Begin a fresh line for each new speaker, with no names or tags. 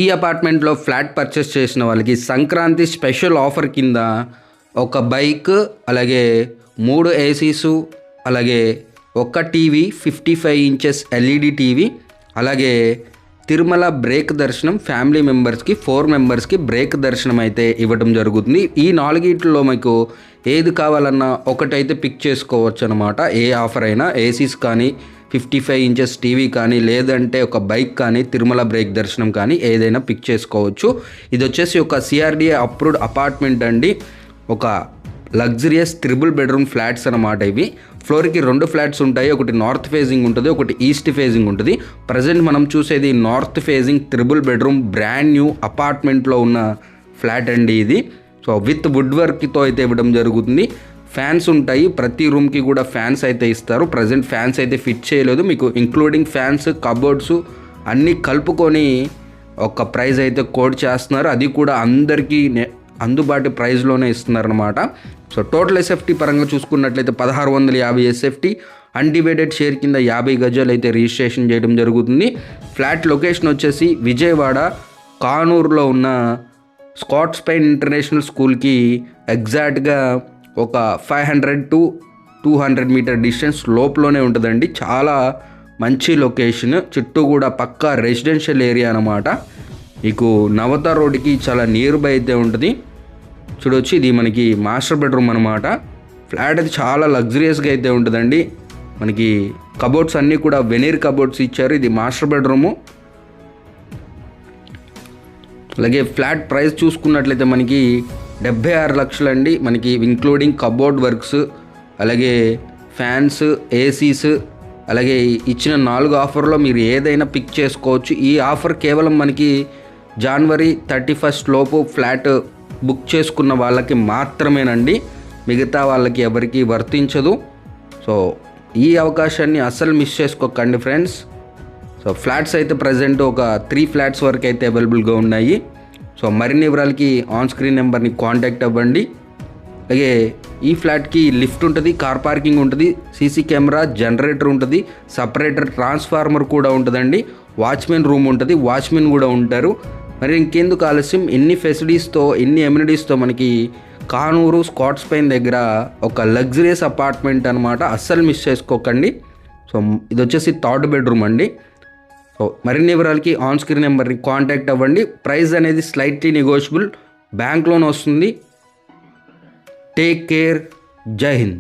ఈ అపార్ట్మెంట్లో flat purchase చేసిన వాళ్ళకి సంక్రాంతి స్పెషల్ ఆఫర్ కింద ఒక బైక్, అలాగే 3 ఏసీసు, అలాగే ఒక టీవీ 55 ఇంచెస్ ఎల్ఈడి టీవీ, అలాగే తిరుమల బ్రేక్ దర్శనం ఫ్యామిలీ మెంబర్స్కి 4 మెంబర్స్కి బ్రేక్ దర్శనం అయితే ఇవ్వడం జరుగుతుంది. ఈ 4 మీకు ఏది కావాలన్నా ఒకటైతే పిక్ చేసుకోవచ్చు అనమాట. ఏ ఆఫర్ అయినా ఏసీస్ కానీ, 55 ఇంచెస్ టీవీ కానీ, లేదంటే ఒక బైక్ కానీ, తిరుమల బ్రేక్ దర్శనం కానీ ఏదైనా పిక్ చేసుకోవచ్చు. ఇది వచ్చేసి ఒక సిఆర్డిఏ అప్రూవ్డ్ అపార్ట్మెంట్ అండి. ఒక లగ్జరియస్ 3 బెడ్రూమ్ ఫ్లాట్స్ అనమాట ఇవి. ఫ్లోర్కి 2 ఫ్లాట్స్ ఉంటాయి. ఒకటి నార్త్ ఫేజింగ్ ఉంటుంది, ఒకటి ఈస్ట్ ఫేజింగ్ ఉంటుంది. ప్రజెంట్ మనం చూసేది north facing 3 bedroom brand new అపార్ట్మెంట్లో ఉన్న ఫ్లాట్ అండి ఇది. సో విత్ వుడ్ వర్క్తో అయితే ఇవ్వడం జరుగుతుంది. ఫ్యాన్స్ ఉంటాయి, ప్రతి రూమ్కి కూడా ఫ్యాన్స్ అయితే ఇస్తారు. ప్రజెంట్ ఫ్యాన్స్ అయితే ఫిట్ చేయలేదు, మీకు ఇంక్లూడింగ్ ఫ్యాన్స్, కబోర్డ్స్ అన్నీ కలుపుకొని ఒక ప్రైస్ అయితే కోట్ చేస్తున్నారు. అది కూడా అందరికీ అందుబాటు ప్రైస్లోనే ఇస్తున్నారనమాట. సో టోటల్ ఎస్ఎఫ్టీ పరంగా చూసుకున్నట్లయితే 1650 ఎస్ఎఫ్టీ, అన్డివైడెడ్ షేర్ కింద 50 గజాలు అయితే రిజిస్ట్రేషన్ చేయడం జరుగుతుంది. ఫ్లాట్ లొకేషన్ వచ్చేసి విజయవాడ కానూరులో ఉన్న స్కాట్స్ పైన్ ఇంటర్నేషనల్ స్కూల్కి ఎగ్జాక్ట్గా ఒక 500 to 200 మీటర్ డిస్టెన్స్ లోపలనే ఉంటుందండి. చాలా మంచి లొకేషన్, చుట్టూ కూడా పక్కా రెసిడెన్షియల్ ఏరియా అనమాట. మీకు నవత రోడ్కి చాలా నియర్ బై అయితే ఉంటుంది. చూడొచ్చు, ఇది మనకి మాస్టర్ బెడ్రూమ్ అనమాట. ఫ్లాట్ అయితే చాలా లగ్జరియస్గా అయితే ఉంటుందండి. మనకి కబోర్డ్స్ అన్నీ కూడా వెనీర్ కబోర్డ్స్ ఇచ్చారు. ఇది మాస్టర్ బెడ్రూము. అలాగే ఫ్లాట్ ప్రైస్ చూసుకున్నట్లయితే మనకి 76 లక్షలు అండి. మనకి ఇంక్లూడింగ్ కబోర్డ్ వర్క్స్, అలాగే ఫ్యాన్స్, ఏసీస్, అలాగే ఇచ్చిన 4 ఆఫర్లో మీరు ఏదైనా పిక్ చేసుకోవచ్చు. ఈ ఆఫర్ కేవలం మనకి జనవరి 31 లోపు ఫ్లాట్ బుక్ చేసుకున్న వాళ్ళకి మాత్రమేనండి, మిగతా వాళ్ళకి ఎవరికి వర్తించదు. సో ఈ అవకాశాన్ని అస్సలు మిస్ చేసుకోకండి ఫ్రెండ్స్. సో ఫ్లాట్స్ అయితే ప్రజెంట్ ఒక 3 ఫ్లాట్స్ వరకు అయితే అవైలబుల్గా ఉన్నాయి. సో మరిన్ని వివరాలకి ఆన్ స్క్రీన్ నెంబర్ని కాంటాక్ట్ అవ్వండి. అలాగే ఈ ఫ్లాట్కి లిఫ్ట్ ఉంటుంది, కార్ పార్కింగ్ ఉంటుంది, సీసీ కెమెరా, జనరేటర్ ఉంటుంది, సపరేటర్ ట్రాన్స్ఫార్మర్ కూడా ఉంటుందండి, వాచ్మెన్ రూమ్ ఉంటుంది, వాచ్మెన్ కూడా ఉంటారు. మరి ఇంకెందుకు ఆలస్యం, ఎన్ని ఫెసిలిటీస్తో, ఎన్ని ఎమ్యూనిటీస్తో మనకి కానూరు స్కాట్స్ పైన్ దగ్గర ఒక లగ్జరియస్ అపార్ట్మెంట్ అనమాట. అస్సలు మిస్ చేసుకోకండి. సో ఇది వచ్చేసి 3rd బెడ్రూమ్ అండి. సో మరిన్ని వివరాలకి ఆన్ స్క్రీన్ నెంబర్ని కాంటాక్ట్ అవ్వండి. ప్రైస్ అనేది స్లైట్లీ నెగోషియబుల్, బ్యాంక్ లోన్ వస్తుంది. టేక్ కేర్, జై హింద్.